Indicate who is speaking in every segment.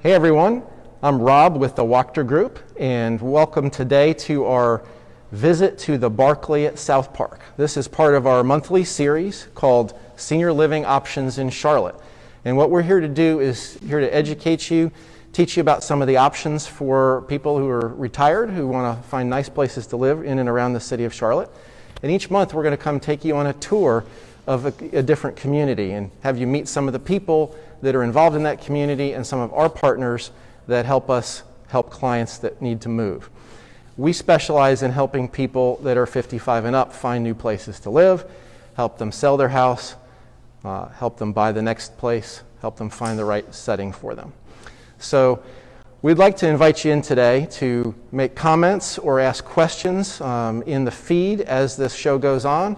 Speaker 1: Hey everyone, I'm Rob with the Wachter Group, and welcome today to our visit to the Barclay at SouthPark. This is part of our monthly series called Senior Living Options in Charlotte. And what we're here to do is here to educate you, teach you about some of the options for people who are retired, who want to find nice places to live in and around the city of Charlotte. And each month we're going to come take you on a tour of a different community and have you meet some of the people that are involved in that community and some of our partners that help us help clients that need to move. We specialize in helping people that are 55 and up find new places to live, help them sell their house, help them buy the next place, help them find the right setting for them. So we'd like to invite you in today to make comments or ask questions in the feed as this show goes on.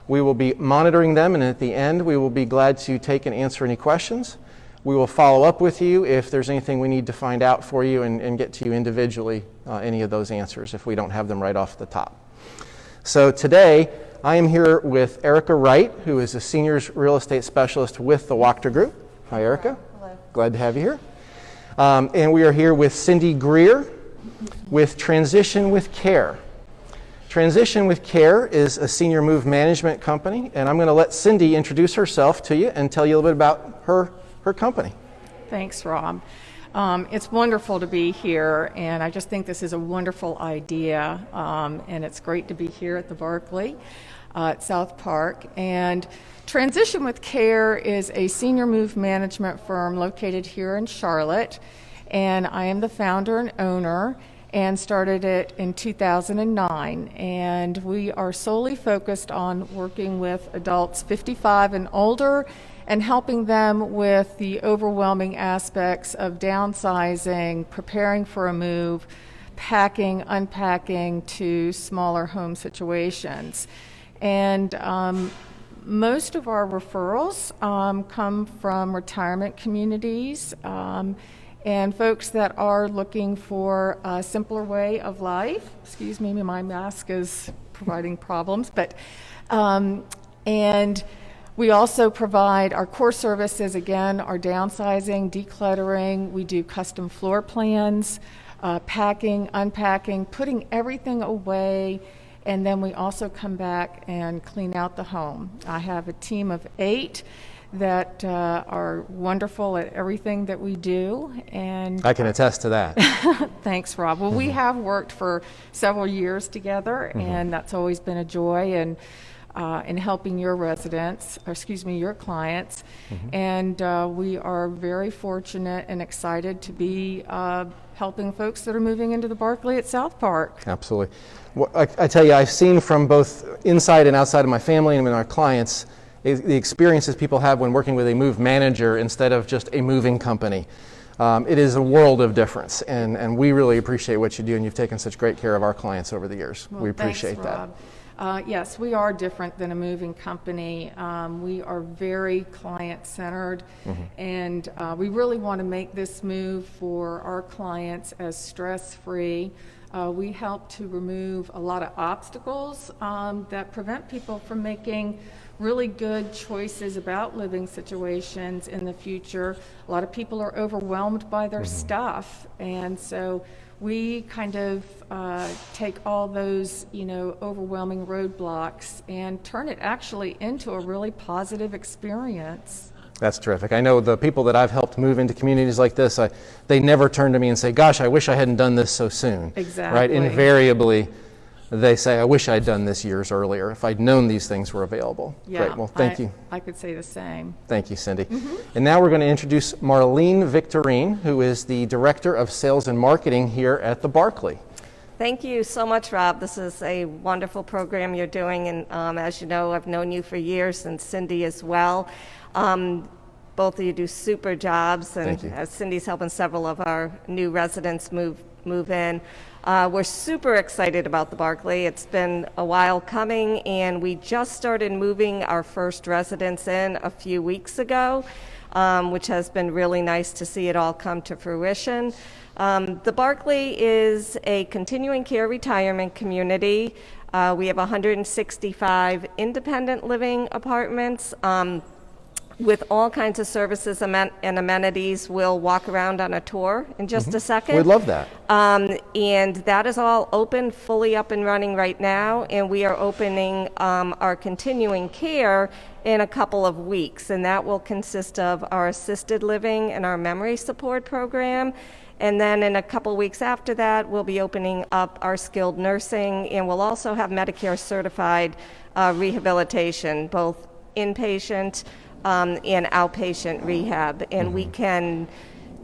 Speaker 1: We will be monitoring them, and at the end we will be glad to take and answer any questions. We will follow up with you if there's anything we need to find out for you and get to you individually any of those answers if we don't have them right off the top. So today I am here with Erica Wright, who is a seniors real estate specialist with the Wachter Group. Hi Erica.
Speaker 2: Hello.
Speaker 1: Glad to have you here. And we are here with Cindy Greer with Transition with Care. Transition with Care is a senior move management company, and I'm going to let Cindy introduce herself to you and tell you a little bit about her company.
Speaker 2: Thanks, Rob. It's wonderful to be here, and I just think this is a wonderful idea, and it's great to be here at the Barclay at SouthPark. And Transition with Care is a senior move management firm located here in Charlotte, and I am the founder and owner and started it in 2009. And we are solely focused on working with adults 55 and older and helping them with the overwhelming aspects of downsizing, preparing for a move, packing, unpacking to smaller home situations. And most of our referrals come from retirement communities and folks that are looking for a simpler way of life. Excuse me, my mask is providing problems. But and we also provide our core services, again, our downsizing, decluttering. We do custom floor plans, packing, unpacking, putting everything away, and then we also come back and clean out the home. I have a team of 8 that are wonderful at everything that we do. And
Speaker 1: I can attest to that.
Speaker 2: Thanks, Rob. Well, we have worked for several years together, and that's always been a joy in helping your residents, or excuse me, your clients. And we are very fortunate and excited to be helping folks that are moving into the Barclay at SouthPark.
Speaker 1: Absolutely. Well, I tell you, I've seen from both inside and outside of my family and our clients the experiences people have when working with a move manager instead of just a moving company. It is a world of difference, and we really appreciate what you do, and you've taken such great care of our clients over the years.
Speaker 2: Well,
Speaker 1: we appreciate
Speaker 2: thanks, Rob. Yes, we are different than a moving company. We are very client-centered, and we really want to make this move for our clients as stress-free. We help to remove a lot of obstacles that prevent people from making really good choices about living situations in the future. A lot of people are overwhelmed by their stuff, and so we kind of take all those, overwhelming roadblocks and turn it actually into a really positive experience.
Speaker 1: That's terrific. I know the people that I've helped move into communities like this, they never turn to me and say, gosh, I wish I hadn't done this so soon.
Speaker 2: Exactly.
Speaker 1: Right? Invariably, they say, I wish I'd done this years earlier if I'd known these things were available.
Speaker 2: Yeah,
Speaker 1: great. Well, thank you.
Speaker 2: I could say the same.
Speaker 1: Thank you, Cindy. And now we're going to introduce Marlene Victorine, who is the Director of Sales and Marketing here at the Barclay.
Speaker 3: Thank you so much, Rob. This is a wonderful program you're doing, and as you know, I've known you for years, and Cindy as well. Both of you do super jobs, and Cindy's helping several of our new residents move in. We're super excited about the Barclay. It's been a while coming, and we just started moving our first residents in a few weeks ago, which has been really nice to see it all come to fruition. The Barclay is a continuing care retirement community. We have 165 independent living apartments, with all kinds of services and amenities. We'll walk around on a tour in just a second.
Speaker 1: We'd love that.
Speaker 3: And that is all open, fully up and running right now. And we are opening our continuing care in a couple of weeks. And that will consist of our assisted living and our memory support program. And then in a couple weeks after that, we'll be opening up our skilled nursing. And we'll also have Medicare certified rehabilitation, both inpatient and outpatient rehab. And we can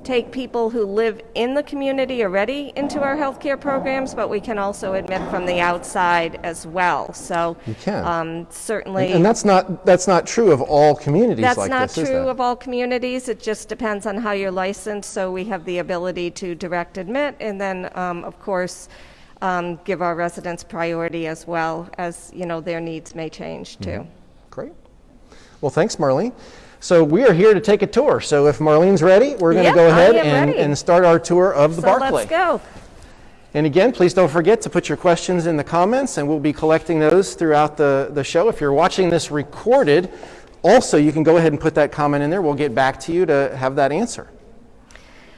Speaker 3: take people who live in the community already into our healthcare programs, but we can also admit from the outside as well. So
Speaker 1: you can.
Speaker 3: Certainly.
Speaker 1: And that's not true of all communities like this,
Speaker 3: That's
Speaker 1: is
Speaker 3: not true
Speaker 1: that?
Speaker 3: of all communities. It just depends on how you're licensed. So we have the ability to direct admit, and then of course give our residents priority as well, as their needs may change too.
Speaker 1: Great. Well, thanks, Marlene. So we are here to take a tour. So if Marlene's ready, we're going to go ahead and start our tour of the Barclay.
Speaker 3: Let's go.
Speaker 1: And again, please don't forget to put your questions in the comments, and we'll be collecting those throughout the show. If you're watching this recorded, also you can go ahead and put that comment in there. We'll get back to you to have that answer.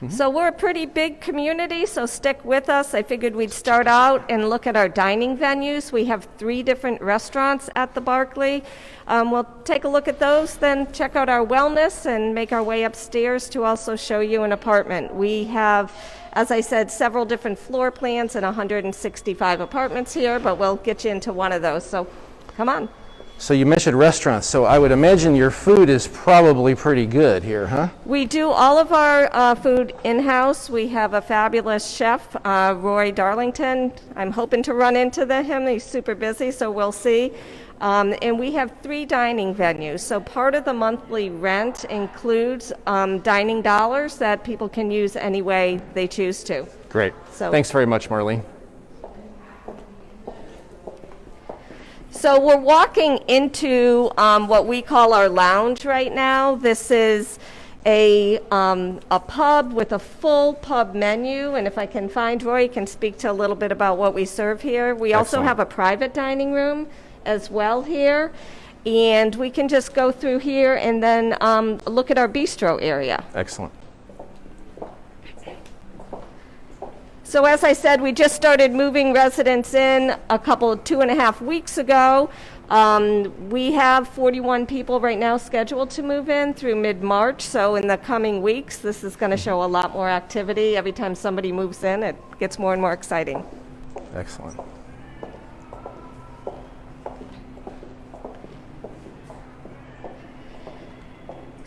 Speaker 3: So we're a pretty big community, so stick with us. I figured we'd start out and look at our dining venues. We have 3 different restaurants at the Barclay. We'll take a look at those, then check out our wellness and make our way upstairs to also show you an apartment. We have, as I said, several different floor plans and 165 apartments here, but we'll get you into one of those. So come on.
Speaker 1: So you mentioned restaurants, so I would imagine your food is probably pretty good here, huh?
Speaker 3: We do all of our food in-house. We have a fabulous chef, Roy Darlington. I'm hoping to run into him. He's super busy, so we'll see. And we have 3 dining venues. So part of the monthly rent includes dining dollars that people can use any way they choose to.
Speaker 1: Great.
Speaker 3: So,
Speaker 1: thanks very much, Marlene.
Speaker 3: So we're walking into what we call our lounge right now. This is a pub with a full pub menu, and if I can find Roy, he can speak to a little bit about what we serve here. We also have a private dining room as well here, and we can just go through here and then look at our bistro area.
Speaker 1: Excellent.
Speaker 3: So as I said, we just started moving residents in 2.5 weeks ago. We have 41 people right now scheduled to move in through mid-March. So in the coming weeks, this is going to show a lot more activity. Every time somebody moves in, it gets more and more exciting.
Speaker 1: Excellent.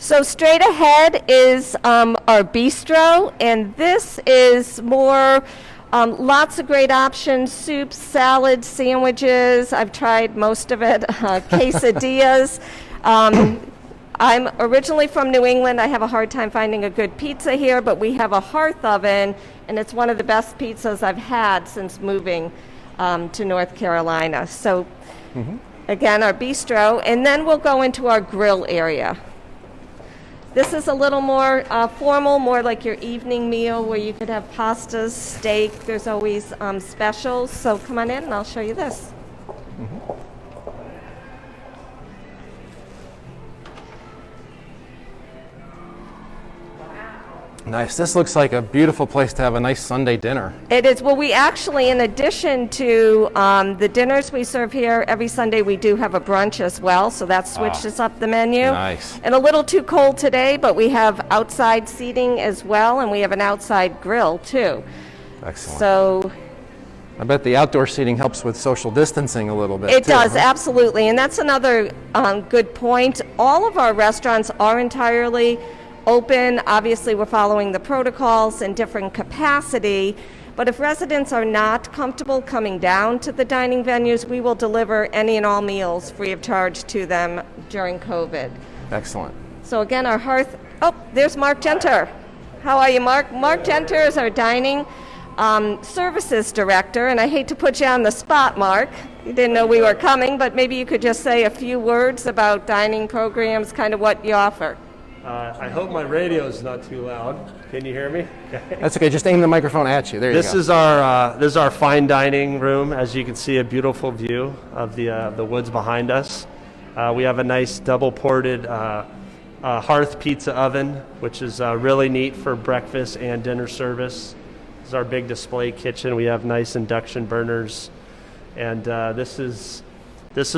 Speaker 3: So straight ahead is our bistro, and this is more lots of great options: soups, salads, sandwiches. I've tried most of it. Quesadillas. I'm originally from New England. I have a hard time finding a good pizza here, but we have a hearth oven, and it's one of the best pizzas I've had since moving to North Carolina. So again, our bistro, and then we'll go into our grill area. This is a little more formal, more like your evening meal where you could have pastas, steak. There's always specials. So come on in and I'll show you this.
Speaker 1: Nice. This looks like a beautiful place to have a nice Sunday dinner.
Speaker 3: It is. Well, we actually, in addition to the dinners we serve here, every Sunday we do have a brunch as well, so that switches up the menu.
Speaker 1: Nice.
Speaker 3: And a little too cold today, but we have outside seating as well, and we have an outside grill too.
Speaker 1: Excellent.
Speaker 3: So
Speaker 1: I bet the outdoor seating helps with social distancing a little bit.
Speaker 3: it
Speaker 1: too,
Speaker 3: does,
Speaker 1: huh?
Speaker 3: absolutely. And that's another good point. All of our restaurants are entirely open. Obviously, we're following the protocols in different capacity, but if residents are not comfortable coming down to the dining venues, we will deliver any and all meals free of charge to them during COVID.
Speaker 1: Excellent.
Speaker 3: So again, our hearth, there's Mark Genter. How are you, Mark? Mark Genter is our dining services director, and I hate to put you on the spot, Mark. You didn't know we were coming, but maybe you could just say a few words about dining programs, kind of what you offer.
Speaker 4: I hope my radio is not too loud. Can you hear me? Okay.
Speaker 1: That's okay. Just aim the microphone at you. There you go.
Speaker 4: This is our fine dining room. As you can see, a beautiful view of the woods behind us. We have a nice double ported hearth pizza oven, which is really neat for breakfast and dinner service. This is our big display kitchen. We have nice induction burners, and this is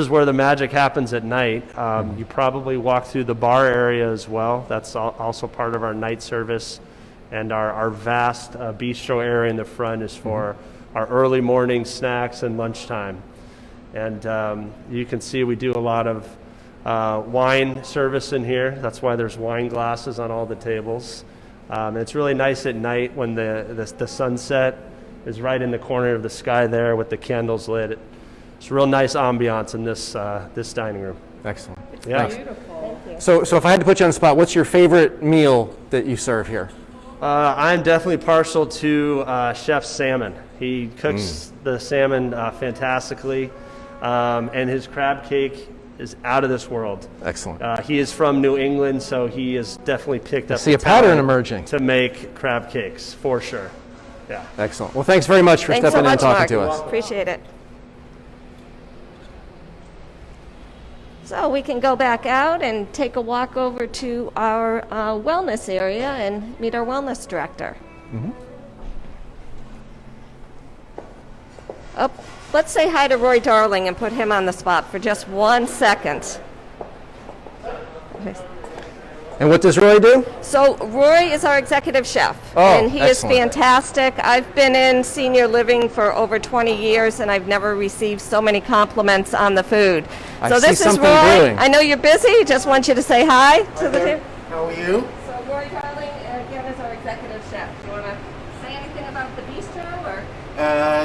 Speaker 4: where the magic happens at night. You probably walk through the bar area as well. That's also part of our night service, and our vast bistro area in the front is for our early morning snacks and lunchtime. And you can see we do a lot of wine service in here. That's why there's wine glasses on all the tables. It's really nice at night when the sunset is right in the corner of the sky there with the candles lit. It's a real nice ambiance in this dining room.
Speaker 1: Excellent.
Speaker 2: It's
Speaker 4: Yeah.
Speaker 2: beautiful.
Speaker 1: So if I had to put you on the spot, what's your favorite meal that you serve here?
Speaker 4: I'm definitely partial to Chef Salmon. He cooks the salmon fantastically, and his crab cake is out of this world.
Speaker 1: Excellent.
Speaker 4: He is from New England, so he has definitely picked up.
Speaker 1: See
Speaker 4: the
Speaker 1: a pattern
Speaker 4: talent
Speaker 1: emerging.
Speaker 4: to make crab cakes for sure. Yeah.
Speaker 1: Excellent. Well, thanks very much for
Speaker 3: Thanks so
Speaker 1: stepping in and
Speaker 3: much,
Speaker 1: talking
Speaker 3: Mark.
Speaker 1: to us.
Speaker 3: Appreciate it. So we can go back out and take a walk over to our wellness area and meet our wellness director. Oh, let's say hi to Roy Darling and put him on the spot for just 1 second.
Speaker 1: And what does Roy do?
Speaker 3: So Roy is our executive chef,
Speaker 1: Oh,
Speaker 3: and he
Speaker 1: excellent.
Speaker 3: is fantastic. I've been in senior living for over 20 years, and I've never received so many compliments on the food.
Speaker 1: I
Speaker 3: So
Speaker 1: see
Speaker 3: this is
Speaker 1: something
Speaker 3: Roy.
Speaker 1: brewing.
Speaker 3: I know you're busy. Just want you to say hi to the team.
Speaker 5: How are you?
Speaker 3: So Roy Darling, again, is our executive chef. Do you want to say anything about the bistro, or?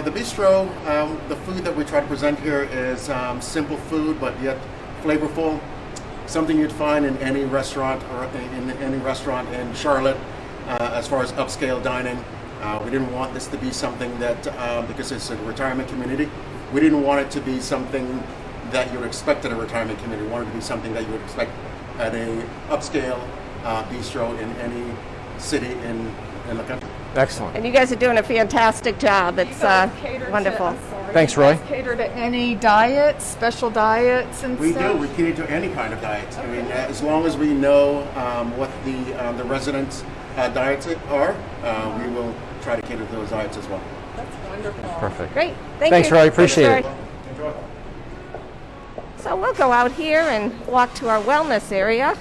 Speaker 5: The bistro, the food that we try to present here is simple food, but yet flavorful. Something you'd find in any restaurant or in any restaurant in Charlotte, as far as upscale dining. We didn't want this to be something that, because it's a retirement community, we didn't want it to be something that you would expect at a retirement community. We wanted it to be something that you would expect at a upscale bistro in any city in the country.
Speaker 1: Excellent.
Speaker 3: And you guys are doing a fantastic job. It's wonderful.
Speaker 1: Thanks, Roy.
Speaker 2: Cater to any diets, special diets and
Speaker 5: We
Speaker 2: stuff?
Speaker 5: do. We cater to any kind of diet. I mean, as long as we know what the residents' diets are, we will try to cater to those diets as well.
Speaker 2: That's wonderful.
Speaker 1: Perfect.
Speaker 3: Great.
Speaker 1: Thanks,
Speaker 3: you.
Speaker 1: Roy. Appreciate it.
Speaker 3: Roy. So we'll go out here and walk to our wellness area.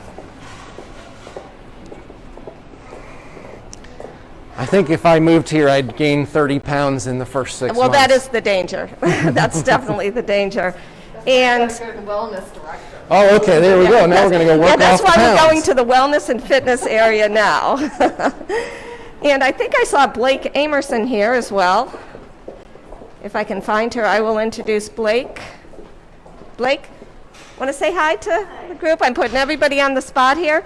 Speaker 1: I think if I moved here, I'd gain 30 pounds in the first 6
Speaker 3: Well,
Speaker 1: months.
Speaker 3: that is the danger. That's definitely the danger. And
Speaker 2: Go to the wellness director.
Speaker 1: Oh, okay. There we go. Now we're going to go work
Speaker 3: yeah, that's
Speaker 1: off the
Speaker 3: why we're
Speaker 1: pounds.
Speaker 3: going to the wellness and fitness area now. And I think I saw Blake Amerson here as well. If I can find her, I will introduce Blake. Blake, want to say hi to the group? I'm putting everybody on the spot here.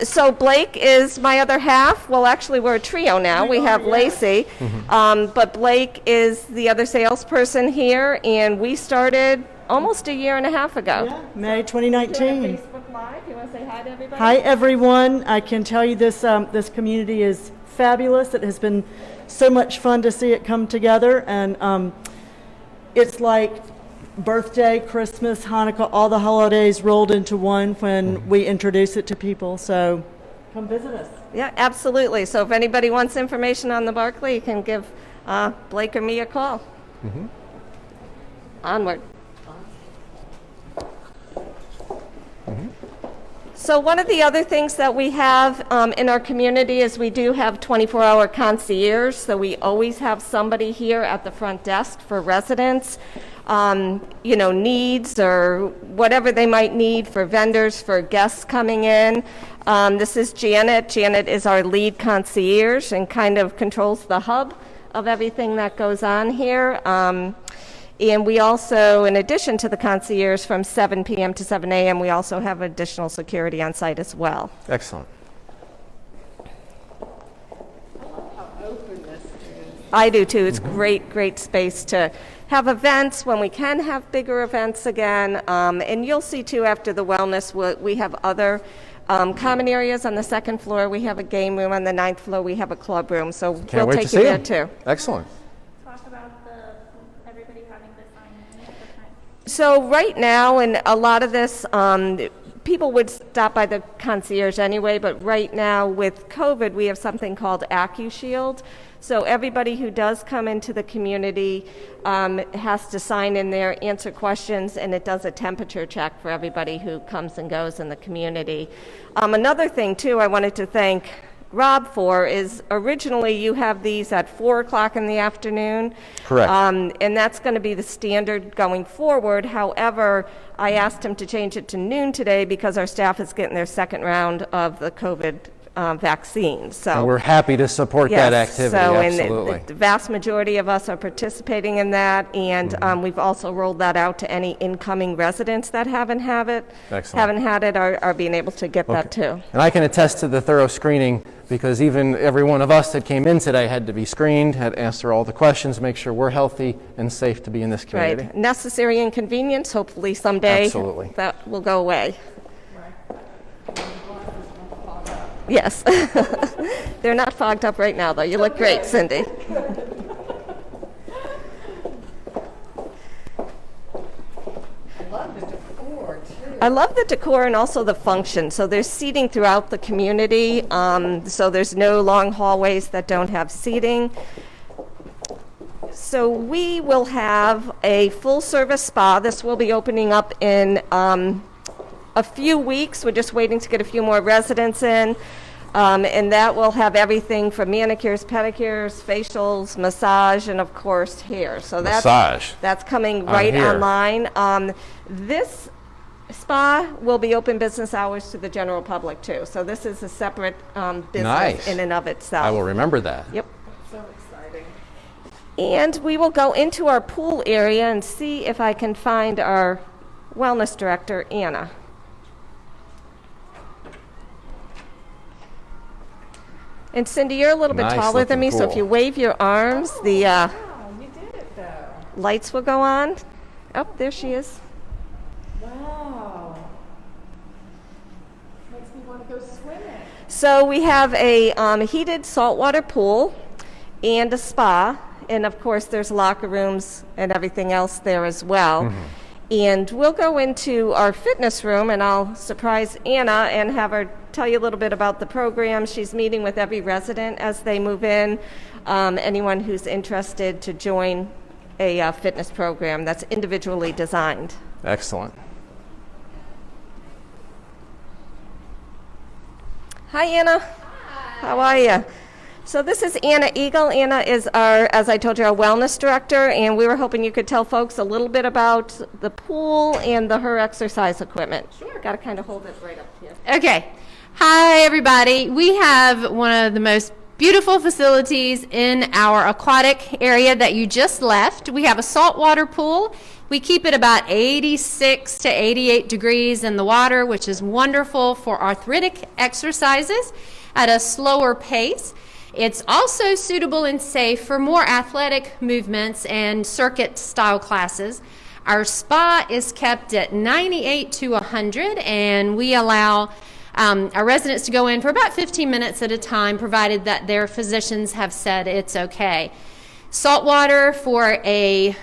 Speaker 3: So Blake is my other half. Well, actually, we're a trio now. We have Lacey, but Blake is the other salesperson here, and we started almost a year and a half ago.
Speaker 6: Yeah, May 2019.
Speaker 3: Facebook Live. You want to say hi to everybody?
Speaker 6: Hi, everyone. I can tell you this this community is fabulous. It has been so much fun to see it come together, and it's like birthday, Christmas, Hanukkah, all the holidays rolled into one when we introduce it to people. So come visit us.
Speaker 3: Yeah, absolutely. So if anybody wants information on the Barclay, you can give Blake or me a call. Onward. So one of the other things that we have in our community is we do have 24-hour concierge, so we always have somebody here at the front desk for residents, needs or whatever they might need for vendors, for guests coming in. This is Janet. Janet is our lead concierge and kind of controls the hub of everything that goes on here. And we also, in addition to the concierge from 7 p.m. to 7 a.m., we also have additional security on site as well.
Speaker 1: Excellent.
Speaker 3: I do too. It's great space to have events when we can have bigger events again. And you'll see too after the wellness, we have other common areas on the second floor. We have a game room on the 9th floor. We have a club room. So
Speaker 1: Can't
Speaker 3: we'll
Speaker 1: wait
Speaker 3: take
Speaker 1: to
Speaker 3: you
Speaker 1: see
Speaker 3: there
Speaker 1: 'em.
Speaker 3: too.
Speaker 1: Excellent.
Speaker 7: Talk about everybody having the sign in at the front.
Speaker 3: So right now, and a lot of this, people would stop by the concierge anyway, but right now with COVID, we have something called AccuShield. So everybody who does come into the community has to sign in there, answer questions, and it does a temperature check for everybody who comes and goes in the community. Another thing, too, I wanted to thank Rob for is originally you have these at 4 o'clock in the afternoon.
Speaker 1: Correct.
Speaker 3: And that's going to be the standard going forward. However, I asked him to change it to noon today because our staff is getting their second round of the COVID vaccine. So
Speaker 1: And we're happy to support that activity,
Speaker 3: so,
Speaker 1: absolutely.
Speaker 3: And the vast majority of us are participating in that, and we've also rolled that out to any incoming residents that haven't had it, are being able to get that too.
Speaker 1: And I can attest to the thorough screening because even every one of us that came in today had to be screened, had to answer all the questions, make sure we're healthy and safe to be in this community.
Speaker 3: Right. Necessary inconvenience, hopefully someday
Speaker 1: Absolutely.
Speaker 3: that will go away. Yes. They're not fogged up right now, though. You look great, Cindy. I love the decor and also the function. So there's seating throughout the community. So there's no long hallways that don't have seating. So we will have a full-service spa. This will be opening up in a few weeks. We're just waiting to get a few more residents in. And that will have everything from manicures, pedicures, facials, massage, and of course hair. So that's coming right online. This spa will be open business hours to the general public too. So this is a separate business in and of itself.
Speaker 1: I will remember that.
Speaker 3: Yep. So exciting. And we will go into our pool area and see if I can find our wellness director, Anna. And Cindy, you're a little bit taller than me, so if you wave your arms, the
Speaker 2: you did it, though.
Speaker 3: lights will go on. Oh, there she is.
Speaker 2: Wow. Makes me want to go swimming.
Speaker 3: So we have a heated saltwater pool and a spa, and of course there's locker rooms and everything else there as well. And we'll go into our fitness room, and I'll surprise Anna and have her tell you a little bit about the program. She's meeting with every resident as they move in, anyone who's interested to join a fitness program that's individually designed.
Speaker 1: Excellent.
Speaker 3: Hi, Anna. Hi. How are you? So this is Anna Eagle. Anna is our, as I told you, our wellness director, and we were hoping you could tell folks a little bit about the pool and her exercise equipment. Sure. Got to kind of hold it right up here.
Speaker 7: Okay. Hi, everybody. We have one of the most beautiful facilities in our aquatic area that you just left. We have a saltwater pool. We keep it about 86 to 88 degrees in the water, which is wonderful for arthritic exercises at a slower pace. It's also suitable and safe for more athletic movements and circuit style classes. Our spa is kept at 98 to 100, and we allow our residents to go in for about 15 minutes at a time, provided that their physicians have said it's okay. Saltwater for a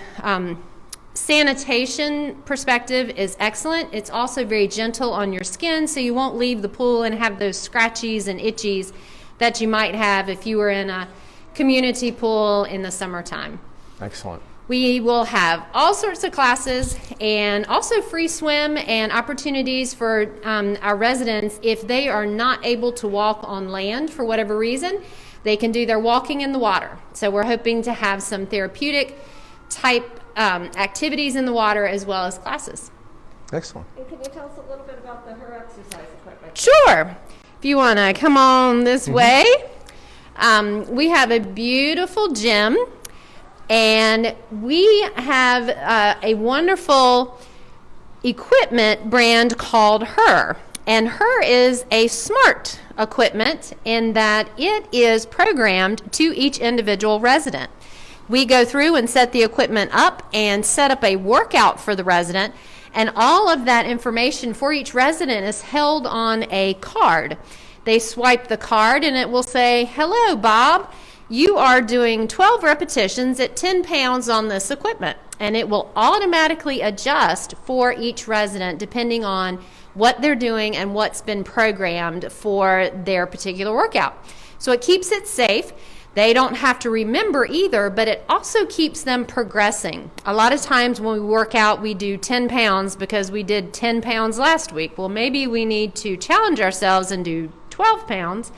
Speaker 7: sanitation perspective is excellent. It's also very gentle on your skin, so you won't leave the pool and have those scratchies and itchies that you might have if you were in a community pool in the summertime.
Speaker 1: Excellent.
Speaker 7: We will have all sorts of classes and also free swim and opportunities for our residents. If they are not able to walk on land for whatever reason, they can do their walking in the water. So we're hoping to have some therapeutic type activities in the water as well as classes.
Speaker 1: Excellent.
Speaker 3: And can you tell us a little bit about her exercise equipment?
Speaker 7: Sure. If you want to come on this way, we have a beautiful gym, and we have a wonderful equipment brand called Her. And Her is a smart equipment in that it is programmed to each individual resident. We go through and set the equipment up and set up a workout for the resident, and all of that information for each resident is held on a card. They swipe the card and it will say, "Hello, Bob. You are doing 12 repetitions at 10 pounds on this equipment." and it will automatically adjust for each resident depending on what they're doing and what's been programmed for their particular workout. So it keeps it safe. They don't have to remember either, but it also keeps them progressing. A lot of times when we work out, we do 10 pounds because we did 10 pounds last week. Well, maybe we need to challenge ourselves and do 12 pounds.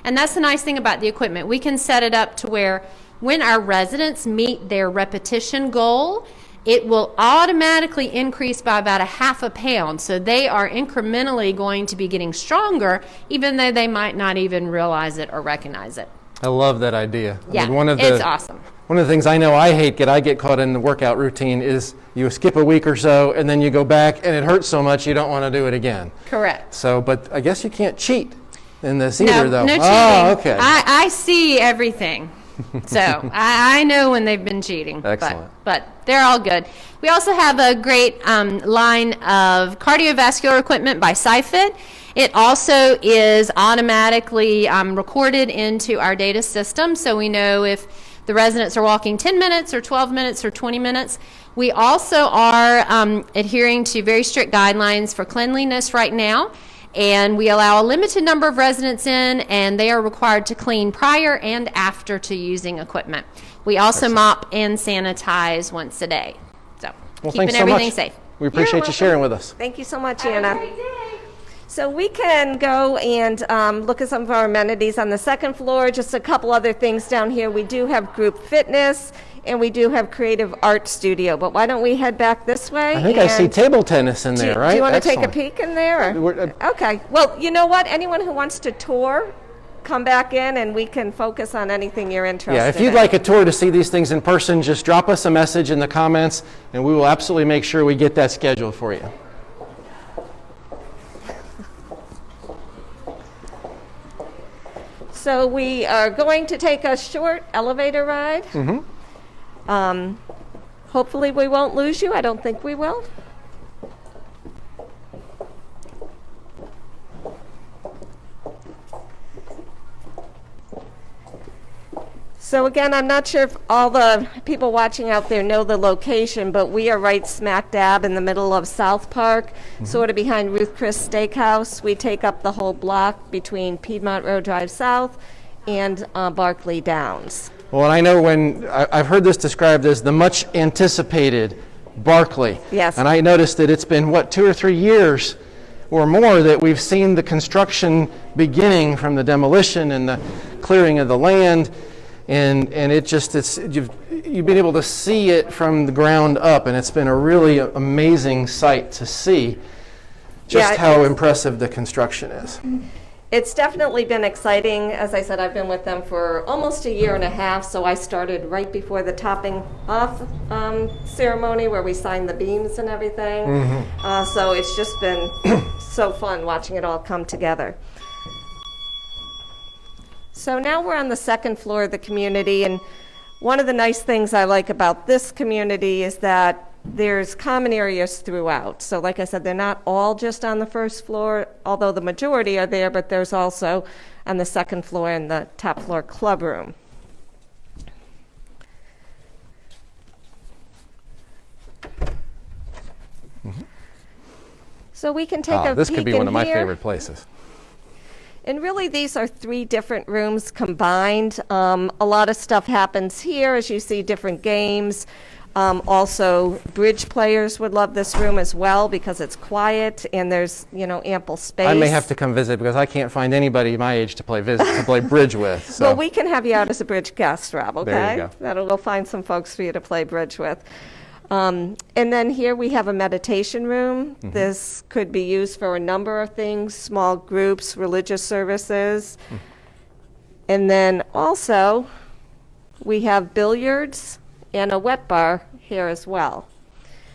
Speaker 7: And that's the nice thing about the equipment. We can set it up to where when our residents meet their repetition goal, it will automatically increase by about a half a pound. So they are incrementally going to be getting stronger, even though they might not even realize it or recognize it.
Speaker 1: I love that idea.
Speaker 7: Yeah,
Speaker 1: I mean,
Speaker 7: it's awesome.
Speaker 1: One of the things I know I get caught in the workout routine is you skip a week or so and then you go back and it hurts so much you don't want to do it again.
Speaker 7: Correct.
Speaker 1: So, but I guess you can't cheat in this either, though.
Speaker 7: No cheating.
Speaker 1: Oh, okay.
Speaker 7: I see everything. So I know when they've been cheating.
Speaker 1: Excellent.
Speaker 7: But they're all good. We also have a great line of cardiovascular equipment by SciFit. It also is automatically recorded into our data system, so we know if the residents are walking 10 minutes or 12 minutes or 20 minutes. We also are adhering to very strict guidelines for cleanliness right now, and we allow a limited number of residents in, and they are required to clean prior and after to using equipment. We also mop and sanitize once a day. So keeping everything safe.
Speaker 1: We appreciate you sharing with us.
Speaker 3: Thank you so much, Anna. So we can go and look at some of our amenities on the second floor. Just a couple other things down here. We do have group fitness, and we do have creative art studio. But why don't we head back this way?
Speaker 1: I think I see table tennis in there, right?
Speaker 3: Do you want to take a
Speaker 1: Excellent.
Speaker 3: peek in there? Okay. Well, you know what? Anyone who wants to tour, come back in, and we can focus on anything you're interested in.
Speaker 1: Yeah, if you'd like a tour to see these things in person, just drop us a message in the comments, and we will absolutely make sure we get that scheduled for you.
Speaker 3: So we are going to take a short elevator ride. Hopefully we won't lose you. I don't think we will. So again, I'm not sure if all the people watching out there know the location, but we are right smack dab in the middle of SouthPark, sort of behind Ruth Chris Steakhouse. We take up the whole block between Piedmont Road Drive South and Barclay Downs.
Speaker 1: Well, and I know I've heard this described as the much anticipated Barclay.
Speaker 3: Yes.
Speaker 1: And I noticed that it's been, 2 or 3 years or more that we've seen the construction beginning from the demolition and the clearing of the land. And you've been able to see it from the ground up, and it's been a really amazing sight to see just how impressive the construction is.
Speaker 3: It's definitely been exciting. As I said, I've been with them for almost a year and a half, so I started right before the topping off ceremony where we signed the beams and everything. So it's just been so fun watching it all come together. So now we're on the second floor of the community, and one of the nice things I like about this community is that there's common areas throughout. So like I said, they're not all just on the first floor, although the majority are there, but there's also on the second floor and the top floor club room. So we can take a peek
Speaker 1: this could be one of my
Speaker 3: here.
Speaker 1: favorite places.
Speaker 3: And really, these are 3 different rooms combined. A lot of stuff happens here, as you see, different games. Also, bridge players would love this room as well because it's quiet and there's, ample space.
Speaker 1: I may have to come visit because I can't find anybody my age to play bridge with. So.
Speaker 3: Well, we can have you out as a bridge guest, Rob, okay?
Speaker 1: There you go.
Speaker 3: We'll find some folks for you to play bridge with. And then here we have a meditation room. This could be used for a number of things, small groups, religious services. And then also we have billiards and a wet bar here as well.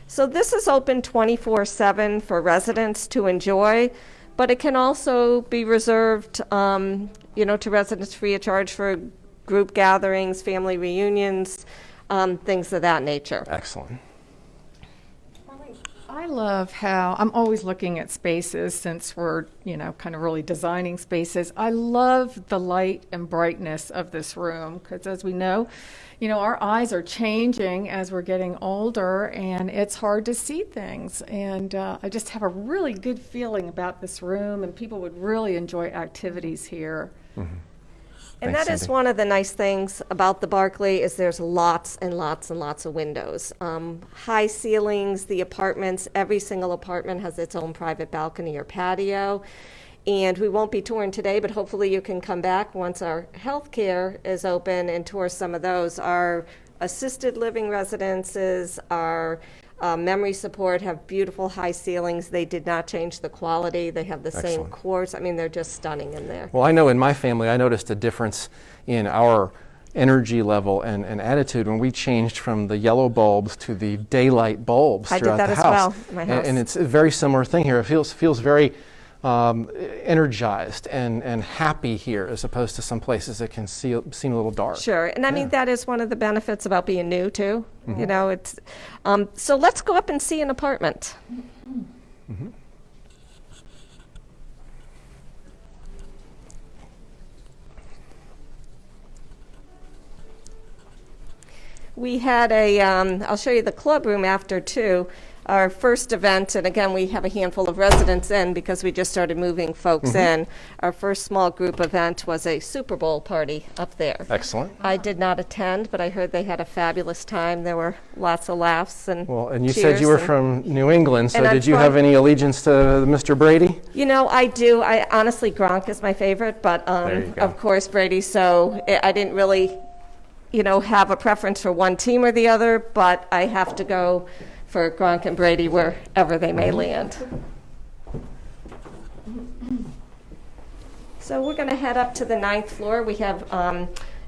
Speaker 3: So this is open 24/7 for residents to enjoy, but it can also be reserved to residents free of charge for group gatherings, family reunions, things of that nature.
Speaker 1: Excellent.
Speaker 2: I love how I'm always looking at spaces since we're, kind of really designing spaces. I love the light and brightness of this room because, as we know, our eyes are changing as we're getting older and it's hard to see things. And I just have a really good feeling about this room, and people would really enjoy activities here.
Speaker 1: Mm-hmm.
Speaker 3: And
Speaker 1: Thanks,
Speaker 3: that is
Speaker 1: Cindy.
Speaker 3: one of the nice things about the Barclay is there's lots and lots and lots of windows. High ceilings, the apartments, every single apartment has its own private balcony or patio. And we won't be touring today, but hopefully you can come back once our healthcare is open and tour some of those. Our assisted living residences, our memory support have beautiful high ceilings. They did not change the quality. They have the same
Speaker 1: Excellent.
Speaker 3: quartz. I mean, they're just stunning in there.
Speaker 1: Well, I know in my family, I noticed a difference in our energy level and attitude when we changed from the yellow bulbs to the daylight bulbs
Speaker 3: I did
Speaker 1: throughout
Speaker 3: that
Speaker 1: the
Speaker 3: as
Speaker 1: house.
Speaker 3: well in my house.
Speaker 1: And it's a very similar thing here. It feels very energized and happy here, as opposed to some places that can seem a little dark.
Speaker 3: Sure, and I mean, that is one of the benefits about being new, too.
Speaker 1: Mm-hmm.
Speaker 3: It's, so let's go up and see an apartment.
Speaker 1: Mm-hmm.
Speaker 3: We had I'll show you the club room after, too. Our first event, and again, we have a handful of residents in because we just started moving folks in. Our first small group event was a Super Bowl party up there.
Speaker 1: Excellent.
Speaker 3: I did not attend, but I heard they had a fabulous time. There were lots of laughs and
Speaker 1: Well, and you said
Speaker 3: cheers
Speaker 1: you were
Speaker 3: and-
Speaker 1: from New England, so
Speaker 3: And I'm
Speaker 1: did you have
Speaker 3: from-
Speaker 1: any allegiance to Mr. Brady?
Speaker 3: I do. I honestly, Gronk is my favorite, but
Speaker 1: There you go.
Speaker 3: of course Brady. So I didn't really, have a preference for one team or the other, but I have to go for Gronk and Brady wherever they may land. So we're going to head up to the 9th floor. We have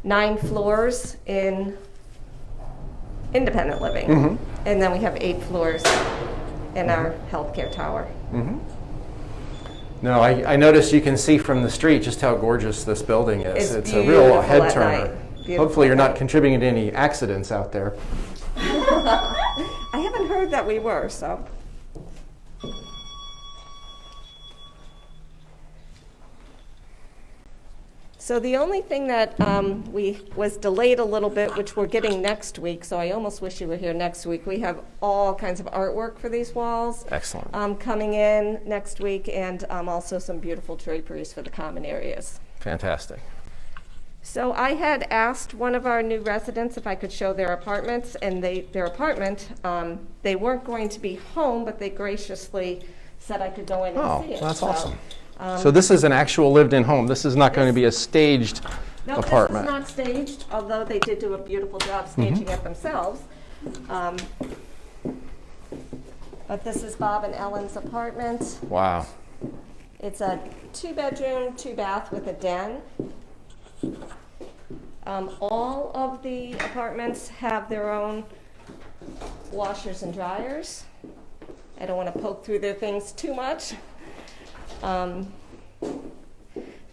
Speaker 3: 9 floors in independent living, and then we have 8 floors in our healthcare tower.
Speaker 1: No, I noticed you can see from the street just how gorgeous this building is.
Speaker 3: It's
Speaker 1: a real
Speaker 3: beautiful
Speaker 1: head
Speaker 3: at
Speaker 1: turner.
Speaker 3: night. Beautiful
Speaker 1: Hopefully you're
Speaker 3: at
Speaker 1: not
Speaker 3: night.
Speaker 1: contributing to any accidents out there.
Speaker 3: I haven't heard that we were, so. So the only thing that was delayed a little bit, which we're getting next week, so I almost wish you were here next week. We have all kinds of artwork for these walls
Speaker 1: Excellent.
Speaker 3: coming in next week, and also some beautiful draperies for the common areas.
Speaker 1: Fantastic.
Speaker 3: So I had asked one of our new residents if I could show their apartments, and their apartment, they weren't going to be home, but they graciously said I could go in and
Speaker 1: Oh,
Speaker 3: see it.
Speaker 1: that's
Speaker 3: So,
Speaker 1: awesome. So this is an actual lived-in home. This is not going to be a staged
Speaker 3: No,
Speaker 1: apartment.
Speaker 3: this is not staged, although they did do a beautiful job staging it themselves. But this is Bob and Ellen's apartment.
Speaker 1: Wow.
Speaker 3: It's a 2-bedroom, 2-bath with a den. All of the apartments have their own washers and dryers. I don't want to poke through their things too much.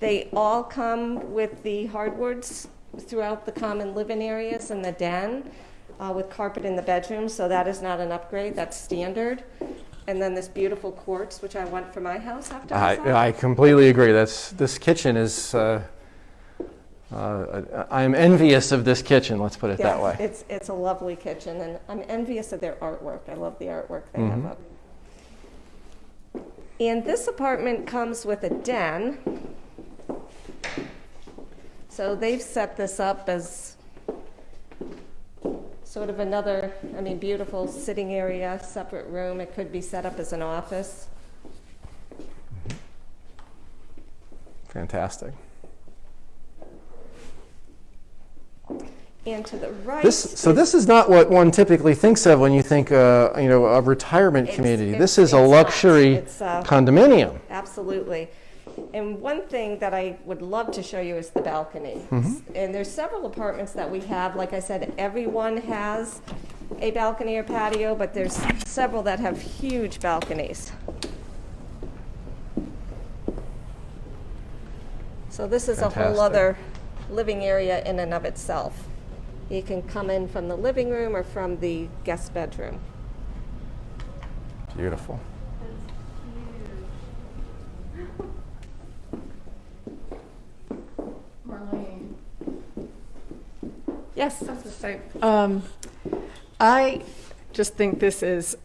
Speaker 3: They all come with the hardwoods throughout the common living areas and the den, with carpet in the bedroom, so that is not an upgrade, that's standard. And then this beautiful quartz, which I want for my house after I saw it.
Speaker 1: I completely agree. This kitchen is, I'm envious of this kitchen, let's put it that way.
Speaker 3: It's a lovely kitchen, and I'm envious of their artwork. I love the artwork they have up. And this apartment comes with a den. So they've set this up as sort of another, beautiful sitting area, separate room. It could be set up as an office.
Speaker 1: Fantastic.
Speaker 3: And to the right.
Speaker 1: This is not what one typically thinks of when you think, a retirement community. This is a
Speaker 3: it's not.
Speaker 1: luxury
Speaker 3: It's,
Speaker 1: condominium.
Speaker 3: Absolutely. And one thing that I would love to show you is the balcony. And there's several apartments that we have. Like I said, everyone has a balcony or patio, but there's several that have huge balconies. So this is a whole
Speaker 1: Fantastic.
Speaker 3: other living area in and of itself. You can come in from the living room or from the guest bedroom.
Speaker 1: Beautiful.
Speaker 2: Marlene.
Speaker 3: Yes.
Speaker 2: I just think this is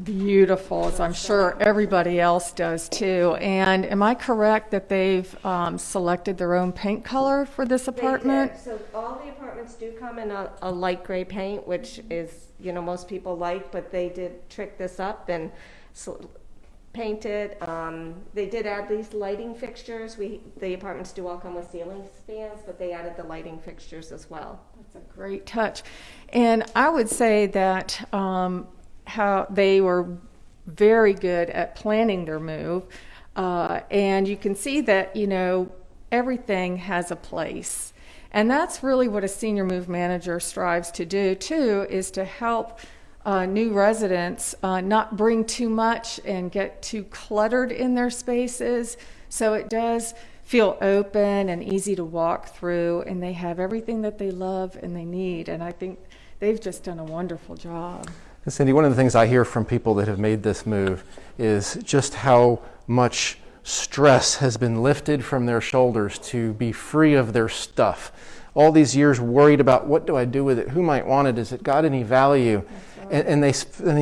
Speaker 2: beautiful, as I'm sure everybody else does too. And am I correct that they've selected their own paint color for this apartment?
Speaker 3: They did. So all the apartments do come in a light gray paint, which is, most people like, but they did trick this up and paint it. They did add these lighting fixtures. The apartments do all come with ceiling fans, but they added the lighting fixtures as well.
Speaker 2: That's a great touch. And I would say that how they were very good at planning their move. And you can see that, everything has a place. And that's really what a senior move manager strives to do too, is to help new residents not bring too much and get too cluttered in their spaces. So it does feel open and easy to walk through, and they have everything that they love and they need. And I think they've just done a wonderful job.
Speaker 1: And Cindy, one of the things I hear from people that have made this move is just how much stress has been lifted from their shoulders to be free of their stuff. All these years worried about, what do I do with it? Who might want it? Has it got any value? Right. And they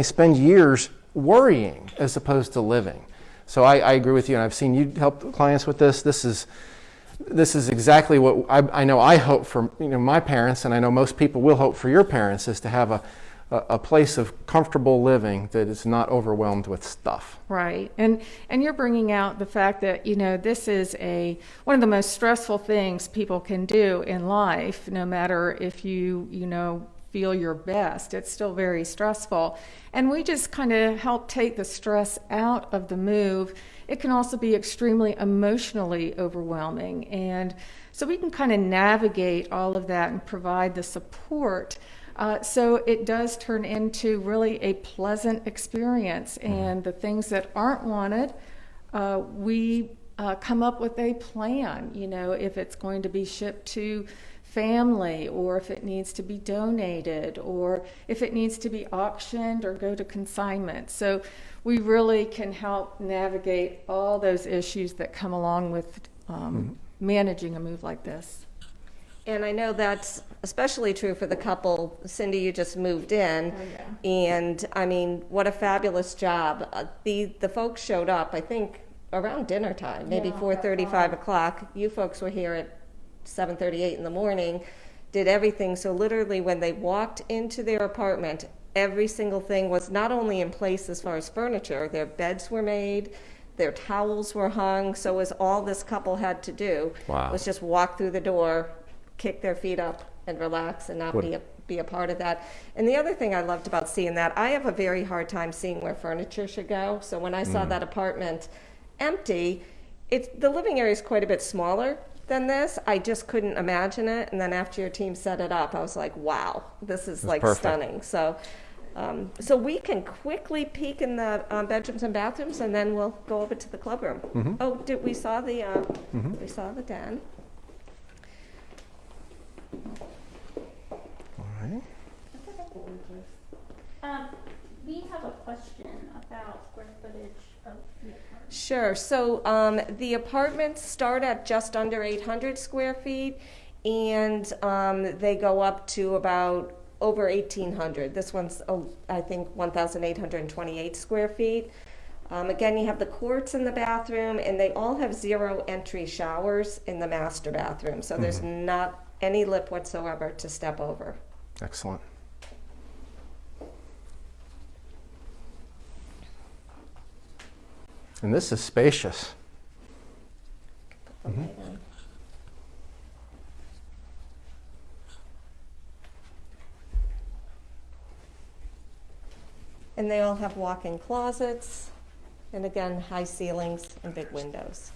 Speaker 1: spend years worrying as opposed to living. So I agree with you, and I've seen you help clients with this. This is exactly what I know I hope for my parents, and I know most people will hope for your parents, is to have a place of comfortable living that is not overwhelmed with stuff.
Speaker 2: Right. And you're bringing out the fact that, this is one of the most stressful things people can do in life, no matter if you feel your best. It's still very stressful. And we just kind of help take the stress out of the move. It can also be extremely emotionally overwhelming. And so we can kind of navigate all of that and provide the support. So it does turn into really a pleasant experience. And the things that aren't wanted, we come up with a plan, if it's going to be shipped to family, or if it needs to be donated, or if it needs to be auctioned or go to consignment. So we really can help navigate all those issues that come along with managing a move like this.
Speaker 3: And I know that's especially true for the couple. Cindy, you just moved in.
Speaker 2: Oh, yeah.
Speaker 3: And I mean, what a fabulous job. The folks showed up, I think, around dinner time, maybe 4:30, 5 o'clock. You folks were here at 7:38 in the morning, did everything. So literally when they walked into their apartment, every single thing was not only in place as far as furniture, their beds were made, their towels were hung. So was all this couple had to do was just walk through the door, kick their feet up and relax and not be a part of that. And the other thing I loved about seeing that, I have a very hard time seeing where furniture should go. So when I saw that apartment empty, the living area is quite a bit smaller than this. I just couldn't imagine it. And then after your team set it up, I was like, wow, this is like perfect. Stunning. So so we can quickly peek in the bedrooms and bathrooms, and then we'll go over to the club room. Oh, we saw the den.
Speaker 1: All right.
Speaker 8: We have a question about square footage of the apartment.
Speaker 3: Sure. So the apartments start at just under 800 square feet, and they go up to about over 1,800. This one's, I think, 1,828 square feet. Again, you have the quartz in the bathroom, and they all have 0 entry showers in the master bathroom. So there's not any lip whatsoever to step over.
Speaker 1: Excellent. And this is spacious.
Speaker 3: And they all have walk-in closets, and again, high ceilings and big windows.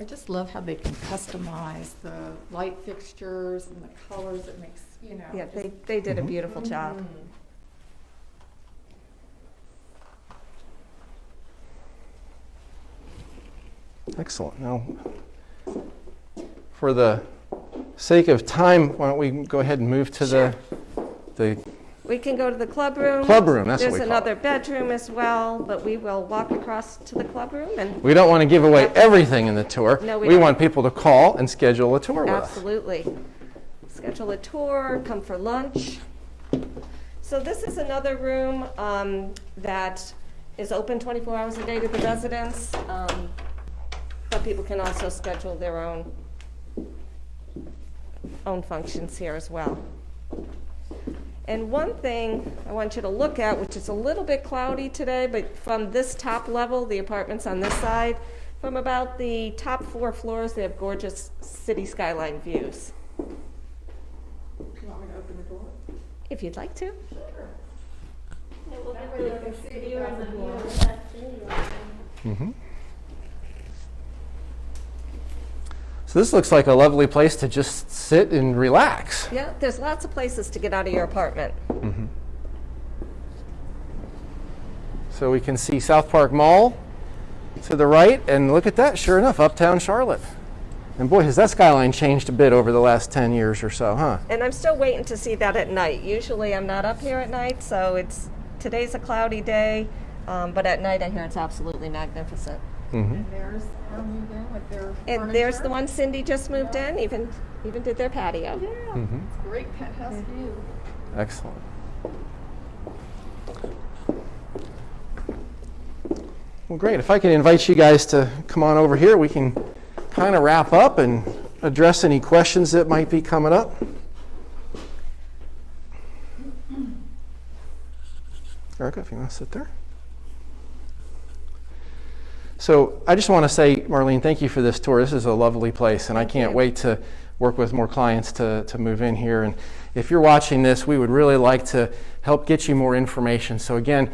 Speaker 2: I just love how they can customize the light fixtures and the colors. It makes,
Speaker 3: Yeah, they did a beautiful job.
Speaker 1: Excellent. Now, for the sake of time, why don't we go ahead and move to the
Speaker 3: We can go to the club room.
Speaker 1: Club room, that's what
Speaker 3: There's
Speaker 1: we call
Speaker 3: another bedroom as well, but we will walk across to the club room and
Speaker 1: We don't want to give away everything in the tour.
Speaker 3: No, we
Speaker 1: we
Speaker 3: don't.
Speaker 1: want people to call and schedule a tour with us.
Speaker 3: absolutely schedule a tour, come for lunch. So this is another room that is open 24 hours a day to the residents, but people can also schedule their own functions here as well. And one thing I want you to look at, which is a little bit cloudy today, but from this top level, the apartments on this side, from about the top 4 floors, they have gorgeous city skyline views.
Speaker 6: You want me to open the door?
Speaker 3: If you'd like to.
Speaker 8: It will be really good for viewers and viewers that video.
Speaker 1: So this looks like a lovely place to just sit and relax.
Speaker 3: Yeah, there's lots of places to get out of your apartment.
Speaker 1: So we can see SouthPark Mall to the right, and look at that, sure enough, uptown Charlotte. And boy, has that skyline changed a bit over the last 10 years or so, huh?
Speaker 3: And I'm still waiting to see that at night. Usually I'm not up here at night, so today's a cloudy day, but at night I hear it's absolutely magnificent.
Speaker 2: And there's our move in with their
Speaker 3: And there's the
Speaker 2: furniture.
Speaker 3: one Cindy just moved in, even did their patio.
Speaker 2: Yeah, it's a great penthouse view.
Speaker 1: Excellent. Well, great. If I can invite you guys to come on over here, we can kind of wrap up and address any questions that might be coming up. Erica, if you want to sit there. So I just want to say, Marlene, thank you for this tour. This is a lovely place, and I can't wait to work with more clients to move in here. And if you're watching this, we would really like to help get you more information. So again,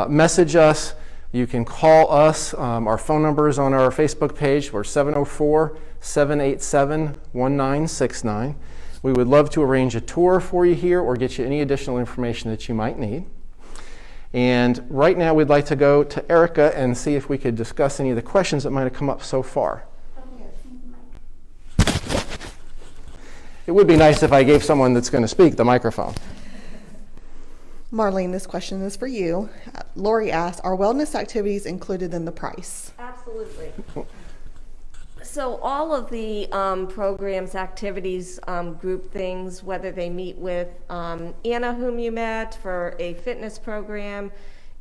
Speaker 1: message us. You can call us. Our phone number is on our Facebook page. We're 704-787-1969. We would love to arrange a tour for you here or get you any additional information that you might need. And right now we'd like to go to Erica and see if we could discuss any of the questions that might have come up so far. It would be nice if I gave someone that's going to speak the microphone.
Speaker 9: Marlene, this question is for you. Lori asked, are wellness activities included in the price?
Speaker 3: Absolutely. So all of the programs, activities, group things, whether they meet with Anna, whom you met, for a fitness program,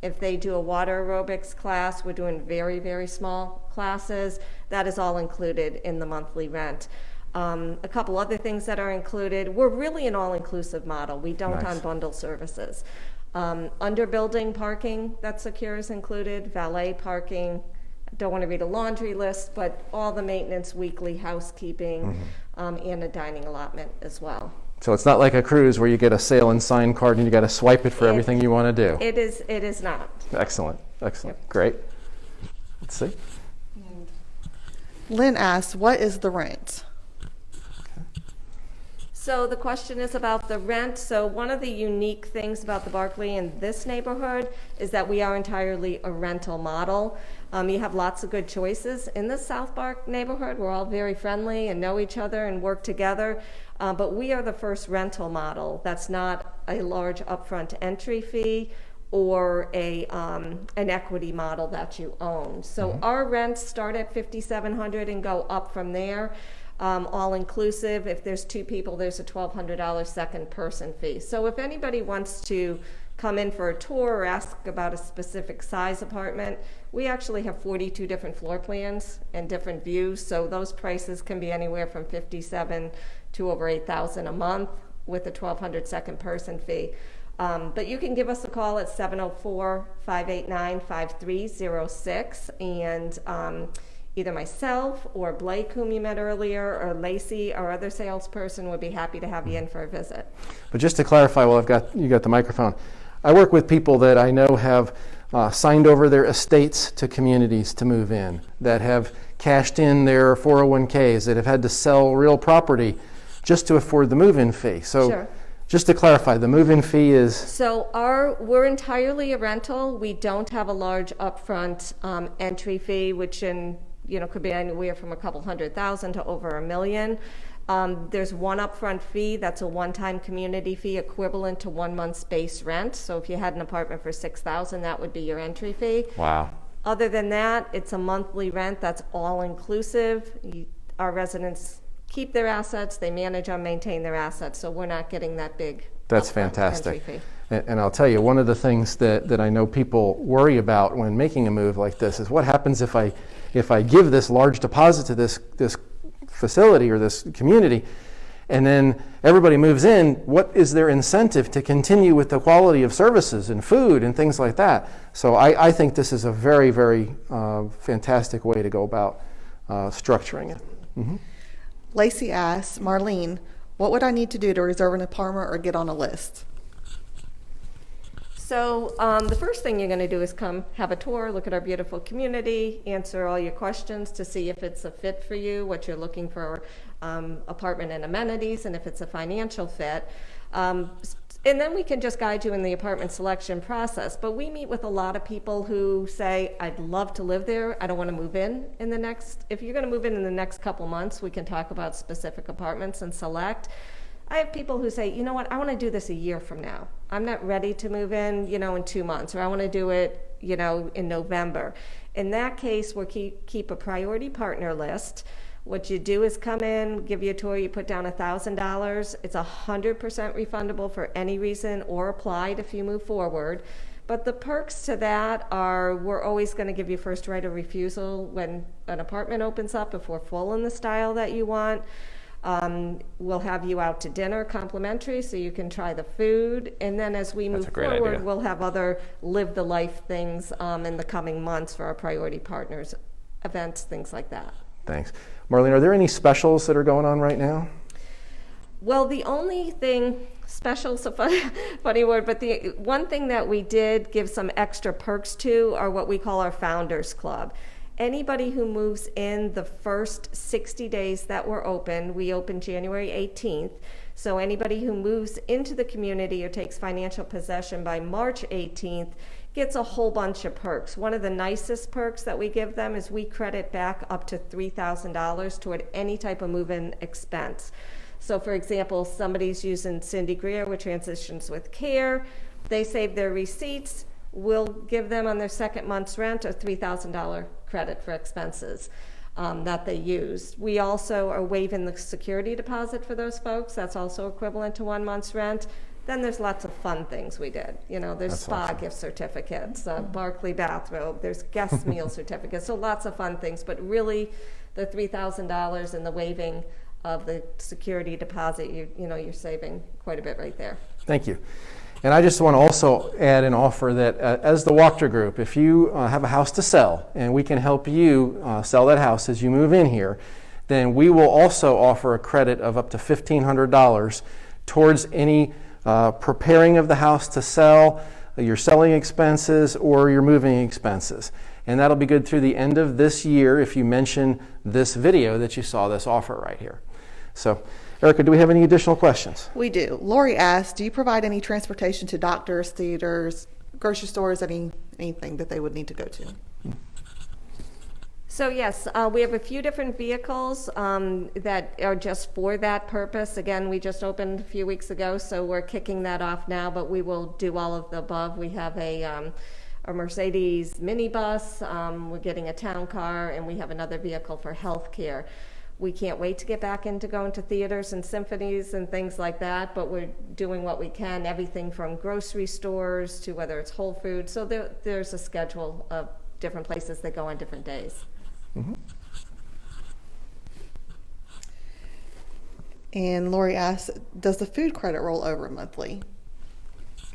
Speaker 3: if they do a water aerobics class, we're doing very, very small classes, that is all included in the monthly rent. A couple other things that are included, we're really an all-inclusive model. We don't unbundle services. Under building parking, that secure is included, valet parking. Don't want to read a laundry list, but all the maintenance, weekly housekeeping, and a dining allotment as well.
Speaker 1: So it's not like a cruise where you get a sail and sign card and you got to swipe it for everything you want to do.
Speaker 3: It is not.
Speaker 1: Excellent, excellent, great. Let's see.
Speaker 9: Lynn asked, what is the rent?
Speaker 3: So the question is about the rent. So one of the unique things about the Barclay in this neighborhood is that we are entirely a rental model. You have lots of good choices in the SouthPark neighborhood. We're all very friendly and know each other and work together. But we are the first rental model that's not a large upfront entry fee or an equity model that you own. So our rents start at $5,700 and go up from there. All inclusive. If there's 2 people, there's a $1,200 second person fee. So if anybody wants to come in for a tour or ask about a specific size apartment, we actually have 42 different floor plans and different views. So those prices can be anywhere from $57,000 to over $8,000 a month with a $1,200 second person fee. But you can give us a call at 704-589-5306, and either myself or Blake, whom you met earlier, or Lacey, our other salesperson, would be happy to have you in for a visit.
Speaker 1: But just to clarify, while you got the microphone, I work with people that I know have signed over their estates to communities to move in, that have cashed in their 401ks, that have had to sell real property just to afford the move-in fee. So
Speaker 3: Sure.
Speaker 1: Just to clarify, the move-in fee is?
Speaker 3: So we're entirely a rental. We don't have a large upfront entry fee, which in could be anywhere from a couple $100,000 to over $1 million. There's one upfront fee. That's a one-time community fee equivalent to 1 month's base rent. So if you had an apartment for $6,000, that would be your entry fee.
Speaker 1: Wow.
Speaker 3: Other than that, it's a monthly rent that's all inclusive. Our residents keep their assets, they manage and maintain their assets, so we're not getting that big.
Speaker 1: That's fantastic. And I'll tell you, one of the things that I know people worry about when making a move like this is what happens if I give this large deposit to this facility or this community, and then everybody moves in. What is their incentive to continue with the quality of services and food and things like that? So I think this is a very, very fantastic way to go about structuring it. Mm-hmm.
Speaker 9: Lacey asks, Marlene, what would I need to do to reserve an apartment or get on a list?
Speaker 3: So the first thing you're going to do is come have a tour, look at our beautiful community, answer all your questions to see if it's a fit for you, what you're looking for, apartment and amenities, and if it's a financial fit. And then we can just guide you in the apartment selection process. But we meet with a lot of people who say, I'd love to live there. I don't want to move in the next, if you're going to move in the next couple months, we can talk about specific apartments and select. I have people who say, you know what, I want to do this a year from now. I'm not ready to move in, in 2 months, or I want to do it, in November. In that case, we'll keep a priority partner list. What you do is come in, give you a tour, you put down $1,000. It's 100% refundable for any reason or applied if you move forward. But the perks to that are we're always going to give you first right of refusal when an apartment opens up if we're full in the style that you want. We'll have you out to dinner complimentary so you can try the food. And then as we move forward, we'll have other live the life things in the coming months for our priority partners, events, things like that.
Speaker 1: Thanks. Marlene, are there any specials that are going on right now?
Speaker 3: Well, the only thing, special is a funny word, but the one thing that we did give some extra perks to are what we call our Founders Club. Anybody who moves in the first 60 days that we're open, we open January 18th, so anybody who moves into the community or takes financial possession by March 18th gets a whole bunch of perks. One of the nicest perks that we give them is we credit back up to $3,000 toward any type of move-in expense. So for example, somebody's using Cindy Greer with Transitions with Care, they save their receipts, we'll give them on their second month's rent a $3,000 credit for expenses that they use. We also are waiving the security deposit for those folks. That's also equivalent to 1 month's rent. Then there's lots of fun things we did. There's That's spa awesome. Gift certificates, Barclay bathrobe, there's guest meal certificates, so lots of fun things. But really, the $3,000 and the waiving of the security deposit, you're saving quite a bit right there.
Speaker 1: Thank you. And I just want to also add and offer that as the Wachter Group, if you have a house to sell and we can help you sell that house as you move in here, then we will also offer a credit of up to $1,500 towards any preparing of the house to sell, your selling expenses, or your moving expenses. And that'll be good through the end of this year if you mention this video that you saw this offer right here. So, Erica, do we have any additional questions?
Speaker 9: We do. Lori asked, do you provide any transportation to doctors, theaters, grocery stores, anything that they would need to go to?
Speaker 3: So yes, we have a few different vehicles that are just for that purpose. Again, we just opened a few weeks ago, so we're kicking that off now, but we will do all of the above. We have a Mercedes minibus, we're getting a town car, and we have another vehicle for healthcare. We can't wait to get back into going to theaters and symphonies and things like that, but we're doing what we can, everything from grocery stores to whether it's Whole Foods. So there's a schedule of different places that go on different days.
Speaker 1: Mm-hmm.
Speaker 9: And Lori asks, does the food credit roll over monthly?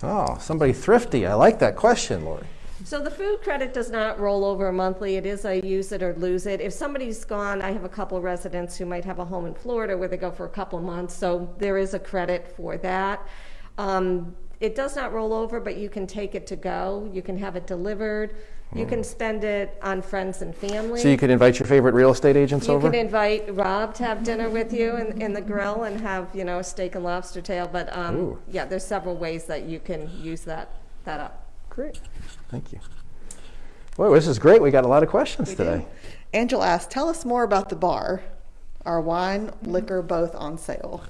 Speaker 1: Oh, somebody thrifty. I like that question, Lori.
Speaker 3: So the food credit does not roll over monthly. It is a use it or lose it. If somebody's gone, I have a couple residents who might have a home in Florida where they go for a couple months, so there is a credit for that. It does not roll over, but you can take it to go. You can have it delivered. You can spend it on friends and family.
Speaker 1: So you could invite your favorite real estate agents over?
Speaker 3: You can invite Rob to have dinner with you in the grill and have, a steak and lobster tail. But yeah, there's several ways that you can use that up.
Speaker 1: Great. Thank you. Boy, this is great. We got a lot of questions
Speaker 9: We
Speaker 1: today.
Speaker 9: do. Angela asked, tell us more about the bar. Are wine, liquor both on sale?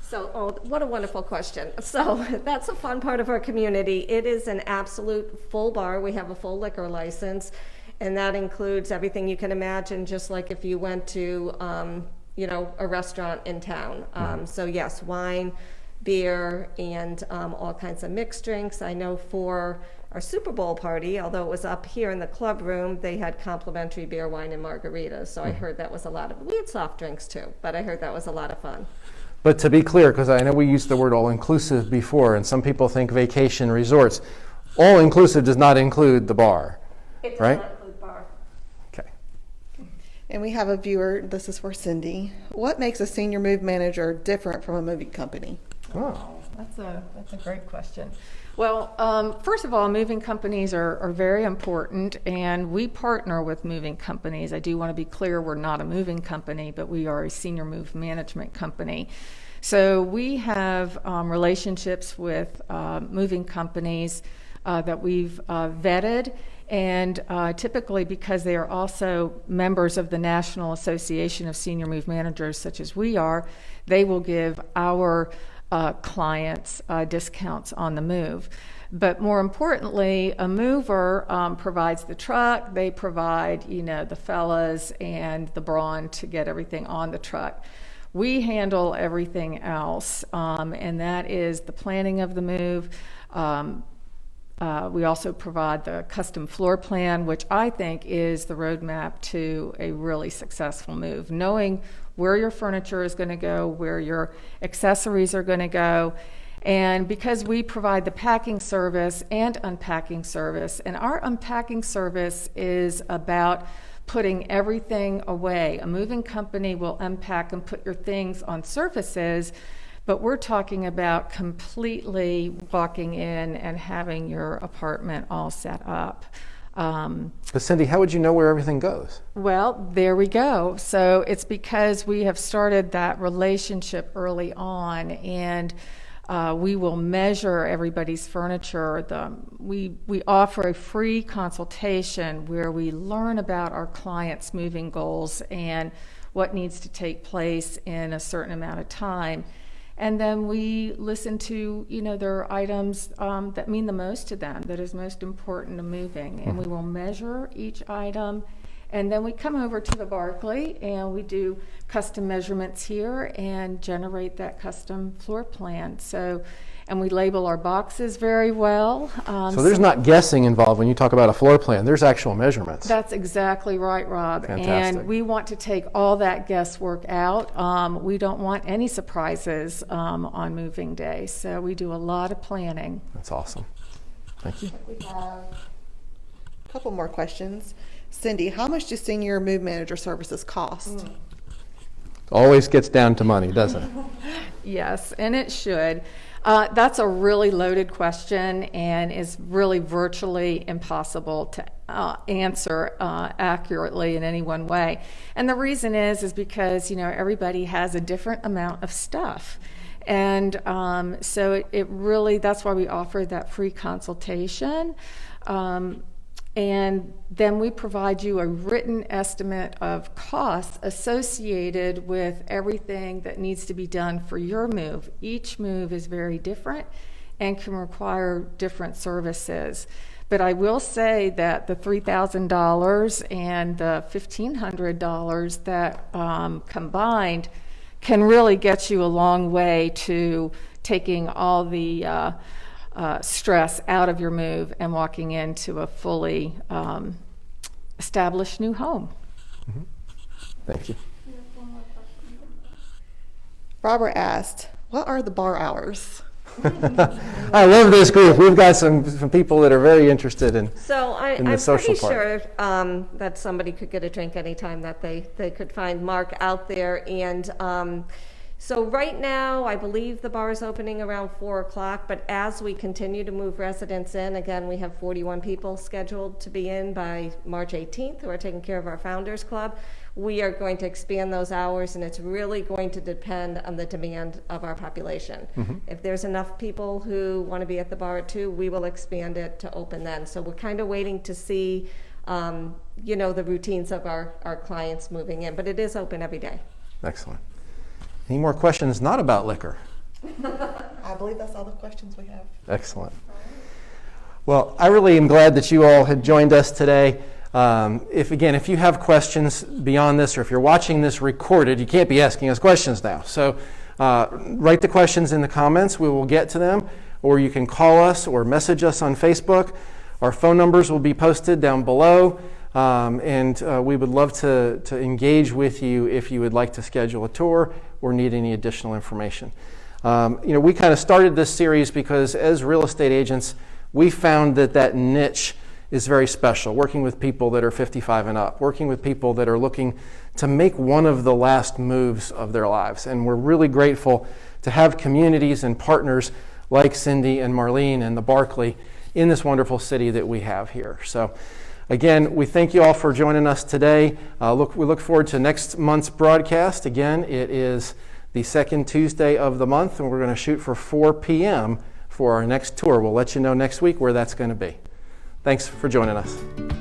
Speaker 3: So, what a wonderful question. So, that's a fun part of our community. It is an absolute full bar. We have a full liquor license, and that includes everything you can imagine, just like if you went to, a restaurant in town. So, yes, wine, beer, and all kinds of mixed drinks. I know for our Super Bowl party, although it was up here in the club room, they had complimentary beer, wine, and margaritas. So I heard that was we had soft drinks too, but I heard that was a lot of fun.
Speaker 1: But to be clear, because I know we used the word all-inclusive before, and some people think vacation resorts, all-inclusive does not include the bar,
Speaker 3: It does
Speaker 1: right?
Speaker 3: not include bar.
Speaker 1: Okay.
Speaker 9: And we have a viewer, this is for Cindy. What makes a senior move manager different from a moving company?
Speaker 1: Oh.
Speaker 2: That's a great question. Well, first of all, moving companies are very important, and we partner with moving companies. I do want to be clear, we're not a moving company, but we are a senior move management company. So we have relationships with moving companies that we've vetted, and typically because they are also members of the National Association of Senior Move Managers, such as we are, they will give our clients discounts on the move. But more importantly, a mover provides the truck, they provide, the fellas and the brawn to get everything on the truck. We handle everything else, and that is the planning of the move. We also provide the custom floor plan, which I think is the roadmap to a really successful move. Knowing where your furniture is going to go, where your accessories are going to go. And because we provide the packing service and unpacking service, and our unpacking service is about putting everything away. A moving company will unpack and put your things on surfaces, but we're talking about completely walking in and having your apartment all set up.
Speaker 1: But Cindy, how would you know where everything goes?
Speaker 2: Well, there we go. So it's because we have started that relationship early on, and we will measure everybody's furniture. We offer a free consultation where we learn about our clients' moving goals and what needs to take place in a certain amount of time. And then we listen to, their items that mean the most to them, that is most important to moving. And we will measure each item. And then we come over to the Barclay and we do custom measurements here and generate that custom floor plan. So, and we label our boxes very well.
Speaker 1: So there's not guessing involved when you talk about a floor plan. There's actual measurements.
Speaker 2: That's exactly right, Rob.
Speaker 1: Fantastic.
Speaker 2: And we want to take all that guesswork out. We don't want any surprises on moving day. So we do a lot of planning.
Speaker 1: That's awesome. Thank you.
Speaker 9: We have a couple more questions. Cindy, how much do senior move manager services cost?
Speaker 1: Always gets down to money, doesn't it?
Speaker 2: Yes, and it should. That's a really loaded question and is really virtually impossible to answer accurately in any one way. And the reason is because, everybody has a different amount of stuff. And so it really, that's why we offer that free consultation. And then we provide you a written estimate of costs associated with everything that needs to be done for your move. Each move is very different and can require different services. But I will say that the $3,000 and the $1,500 that combined can really get you a long way to taking all the stress out of your move and walking into a fully established new home.
Speaker 1: Mm-hmm. Thank you.
Speaker 9: Robert asked, what are the bar hours?
Speaker 1: I love this group. We've got some people that are very interested in
Speaker 3: So
Speaker 1: in the
Speaker 3: I'm
Speaker 1: social
Speaker 3: pretty
Speaker 1: part.
Speaker 3: sure that somebody could get a drink anytime that they could find Mark out there. And So right now, I believe the bar is opening around 4 o'clock, but as we continue to move residents in, again, we have 41 people scheduled to be in by March 18th who are taking care of our Founders Club. We are going to expand those hours, and it's really going to depend on the demand of our population. If there's enough people who want to be at the bar at 2, we will expand it to open then. So we're kind of waiting to see, you know, the routines of our clients moving in, but it is open every day.
Speaker 1: Excellent. Any more questions not about liquor?
Speaker 9: I believe that's all the questions we have.
Speaker 1: Excellent. Well, I really am glad that you all had joined us today. If you have questions beyond this, or if you're watching this recorded, you can't be asking us questions now. So write the questions in the comments. We will get to them, or you can call us or message us on Facebook. Our phone numbers will be posted down below. And we would love to engage with you if you would like to schedule a tour or need any additional information. We kind of started this series because as real estate agents, we found that niche is very special, working with people that are 55 and up, working with people that are looking to make one of the last moves of their lives. And we're really grateful to have communities and partners like Cindy and Marlene and the Barclay in this wonderful city that we have here. So again, we thank you all for joining us today. We look forward to next month's broadcast. Again, it is the second Tuesday of the month, and we're going to shoot for 4 p.m. for our next tour. We'll let you know next week where that's going to be. Thanks for joining us.